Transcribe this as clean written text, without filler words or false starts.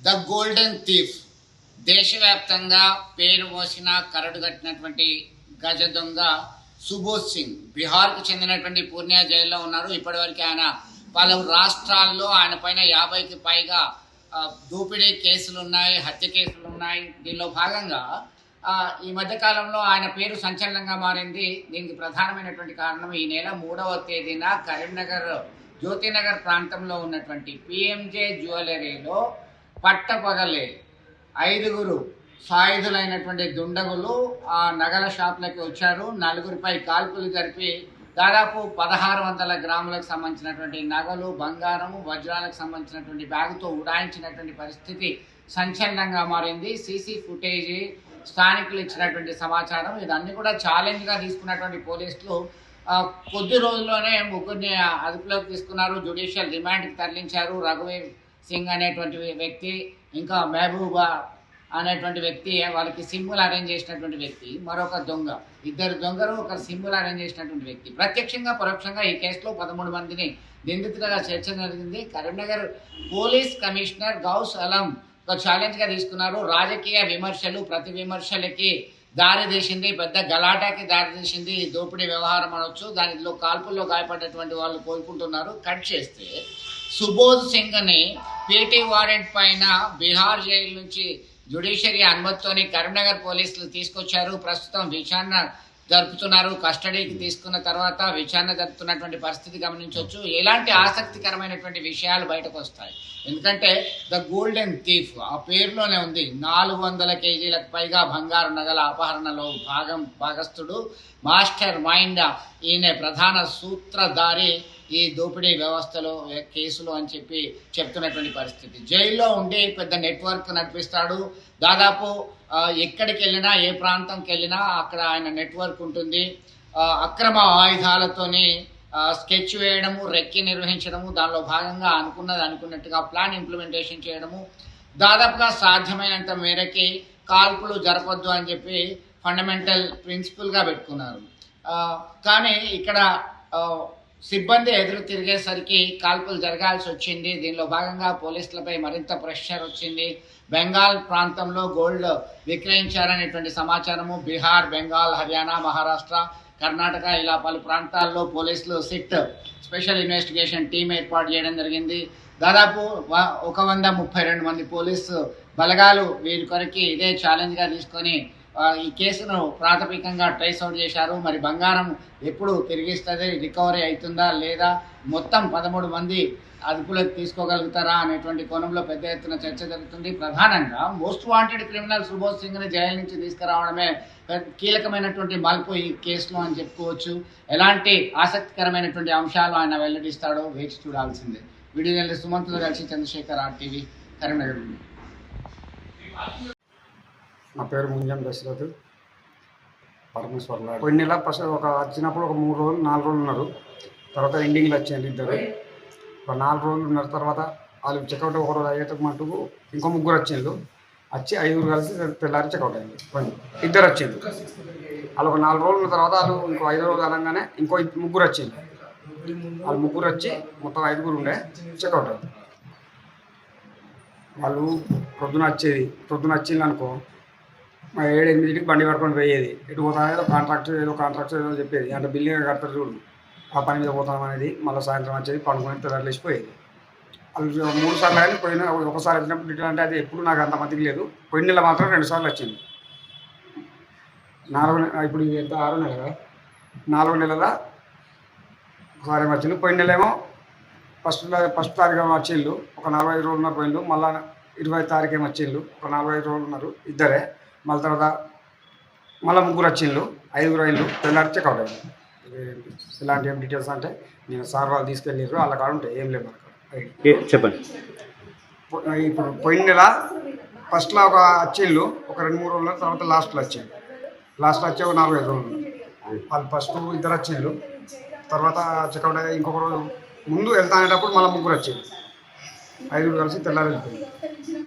The golden thief దేశవ్యాప్తంగా పేరు మోసిన కరడుగట్టినటువంటి గజ దొంగ సుబోధ్ సింగ్ బీహార్కు చెందినటువంటి పూర్ణియా జైల్లో ఉన్నారు. ఇప్పటివరకు ఆయన పలు రాష్ట్రాల్లో ఆయన పైన 50కి పైగా దోపిడీ కేసులు ఉన్నాయి, హత్య కేసులు ఉన్నాయి. దీనిలో భాగంగా ఈ మధ్యకాలంలో ఆయన పేరు సంచలనంగా మారింది. దీనికి ప్రధానమైనటువంటి కారణం ఈ నెల 3వ తేదీన కరీంనగర్ జ్యోతినగర్ ప్రాంతంలో ఉన్నటువంటి పిఎంజే జ్యువెలరీలో పట్టపగలే 5గురు సాయుధులైనటువంటి దుండగులు ఆ నగల షాపులకి వచ్చారు. 4గురిపై కాల్పులు జరిపి దాదాపు 1600 గ్రాములకు సంబంధించినటువంటి నగలు, బంగారము, వజ్రాలకు సంబంధించినటువంటి బ్యాగుతో ఉడాయించినటువంటి పరిస్థితి సంచలనంగా మారింది. సీసీ ఫుటేజీ, స్థానికులు ఇచ్చినటువంటి సమాచారం ఇదన్నీ కూడా ఛాలెంజ్గా తీసుకున్నటువంటి పోలీసులు కొద్ది రోజుల్లోనే 3గురిని అదుపులోకి తీసుకున్నారు. జ్యుడిషియల్ రిమాండ్కి తరలించారు. రఘువీర్ సింగ్ అనేటువంటి వ్యక్తి, ఇంకా మహబూబా అనేటువంటి వ్యక్తి, వాళ్ళకి సింబుల్ అరేంజ్ చేసినటువంటి వ్యక్తి, మరొక దొంగ, ఇద్దరు దొంగలు ఒక సింబుల్ అరేంజ్ చేసినటువంటి వ్యక్తి. ప్రత్యక్షంగా పరోక్షంగా ఈ కేసులో 13 మందిని నిందితులుగా చేర్చడం జరిగింది. కరీంనగర్ పోలీస్ కమిషనర్ గౌస్ అలం ఒక ఛాలెంజ్గా తీసుకున్నారు. రాజకీయ విమర్శలు, ప్రతి విమర్శలకి దారితీసింది, పెద్ద గలాటాకి దారితీసింది ఈ దోపిడీ వ్యవహారం అనొచ్చు. దానిలో కాల్పుల్లో గాయపడ్డటువంటి వాళ్ళు కోలుకుంటున్నారు. కట్ చేస్తే సుబోధ్ సింగ్ని పీటీ వారెంట్ పైన బీహార్ జైలు నుంచి జ్యుడిషియరీ అనుమతితోని కరీంనగర్ పోలీసులు తీసుకొచ్చారు. ప్రస్తుతం విచారణ జరుపుతున్నారు. కస్టడీకి తీసుకున్న తర్వాత విచారణ జరుపుతున్నటువంటి పరిస్థితి గమనించవచ్చు. ఎలాంటి ఆసక్తికరమైనటువంటి విషయాలు బయటకు వస్తాయి. ఎందుకంటే ద గోల్డెన్ థీఫ్ ఆ పేరులోనే ఉంది. 400 కేజీలకు పైగా బంగారు నగల అపహరణలో భాగస్థుడు, మాస్టర్ మైండ్, ఈయన ప్రధాన సూత్రధారి ఈ దోపిడీ వ్యవస్థలో కేసులు అని చెప్పి చెప్తున్నటువంటి పరిస్థితి. జైల్లో ఉండి పెద్ద నెట్వర్క్ నడిపిస్తాడు. దాదాపు ఎక్కడికి వెళ్ళినా, ఏ ప్రాంతంకి వెళ్ళినా అక్కడ ఆయన నెట్వర్క్ ఉంటుంది. అక్రమ ఆయుధాలతోని స్కెచ్ వేయడము, రెక్కి నిర్వహించడము, దానిలో భాగంగా అనుకున్నట్టుగా ప్లాన్ ఇంప్లిమెంటేషన్ చేయడము, దాదాపుగా సాధ్యమైనంత మేరకి కాల్పులు జరపొద్దు అని చెప్పి ఫండమెంటల్ ప్రిన్సిపల్గా పెట్టుకున్నారు. కానీ ఇక్కడ సిబ్బంది ఎదురు తిరిగేసరికి కాల్పులు జరగాల్సి వచ్చింది. దీనిలో భాగంగా పోలీసులపై మరింత ప్రెషర్ వచ్చింది. బెంగాల్ ప్రాంతంలో గోల్డ్ విక్రయించారనేటువంటి సమాచారము బీహార్, బెంగాల్, హర్యానా, మహారాష్ట్ర, కర్ణాటక ఇలా పలు ప్రాంతాల్లో పోలీసులు సిట్ స్పెషల్ ఇన్వెస్టిగేషన్ టీం ఏర్పాటు చేయడం జరిగింది. దాదాపు 132 మంది పోలీసు బలగాలు వీరి కొరకు ఇదే ఛాలెంజ్గా తీసుకొని ఈ కేసును ప్రాథమికంగా ట్రేస్ అవుట్ చేశారు. మరి బంగారం ఎప్పుడు తిరిగిస్తుంది, రికవరీ అవుతుందా లేదా, మొత్తం 13 మంది అదుపులోకి తీసుకోగలుగుతారా అనేటువంటి కోణంలో పెద్ద ఎత్తున చర్చ జరుగుతుంది. ప్రధానంగా మోస్ట్ వాంటెడ్ క్రిమినల్ సుబోధ్ సింగ్ని జైలు నుంచి తీసుకురావడమే కీలకమైనటువంటి మలుపు ఈ కేసులో అని చెప్పుకోవచ్చు. ఎలాంటి ఆసక్తికరమైనటువంటి అంశాలు ఆయన వెల్లడిస్తాడో వేచి చూడాల్సిందే. వీడియో జర్నలిస్ట్ సుమంత్తో కలిసి చంద్రశేఖర్, RTV, కరీంనగర్. నా పేరు ముంజం దశరథ్ పరమేశ్వర్ల. పోయిన నెల ఒక వచ్చినప్పుడు ఒక 3 రోజులు 4 రోజులు ఉన్నారు. తర్వాత ఎండింగ్లో వచ్చాయండి ఇద్దరు. ఒక 4 రోజులు ఉన్నారు. తర్వాత వాళ్ళు చెక్అవుట్ ఒక రోజు అయ్యేటప్పుడు మటుకు ఇంకో 3 వచ్చిండ్రు. వచ్చి 5గురు కలిసి తెల్లారి చెక్అవుట్ అయింది. ఇద్దరు వచ్చిండ్రు. వాళ్ళు ఒక 4 రోజుల తర్వాత వాళ్ళు ఇంకో 5 రోజులు అనగానే ఇంకో 3 వచ్చిండ్రు. వాళ్ళు 3 వచ్చి మొత్తం 5గురు ఉండే చెక్అవుట్ అయింది. వాళ్ళు పొద్దున వచ్చింది అనుకో 7-8కి బండి పట్టుకొని పోయేది. ఎటు పోతాం ఏదో కాంట్రాక్టర్ ఏదో చెప్పేది, అంటే బిల్డింగ్ కడతారు చూడు, ఆ పని మీద పోతాం అనేది. మళ్ళీ సాయంత్రం వచ్చేది, పండుకొని తెల్లారిలేసిపోయేది. వాళ్ళు 3 సార్లు కానీ పోయిన ఒకసారి వచ్చినప్పుడు డీటెయిల్ అంటే అది ఎప్పుడు నాకు అంత మందికి లేదు. పోయిన నెల మాత్రం 2 సార్లు వచ్చింది. 4 ఇప్పుడు ఎంత 6 నెల కదా, 4 నెలల ఒకసారి వచ్చింది. పోయిన నెల ఏమో ఫస్ట్ తారీఖు వచ్చిండ్రు, ఒక 45 రోజులు ఉన్నారు పోయిండ్రు. మళ్ళీ 20 తారీఖు ఏమో వచ్చిండ్రు, ఒక 45 రోజులు ఉన్నారు ఇద్దరే. మళ్ళీ తర్వాత మళ్ళీ 3 వచ్చిండ్రు, 5గురు అయిండ్రు, తెల్లారి చెక్అవుట్ అయింది. ఇలాంటి ఏం డీటెయిల్స్ అంటే నేను సార్ వాళ్ళు తీసుకెళ్ళారు, వాళ్ళ కాడ ఉంటాయి, ఏం లేదు మనకు. చెప్పండి. ఇప్పుడు పోయిన నెల ఫస్ట్లో ఒక వచ్చిండ్రు, ఒక 2-3 రోజుల తర్వాత లాస్ట్లో వచ్చి ఒక 4-5 రోజులు. వాళ్ళు ఫస్ట్ ఇద్దరు వచ్చిండ్రు, తర్వాత చెక్అవుట్ అయ్యి ఇంకొక రోజు ముందు వెళ్తా అనేటప్పుడు మళ్ళీ 3 వచ్చిండ్రు. 5గురు కలిసి తెల్లారి వెళ్ళిపోయింది.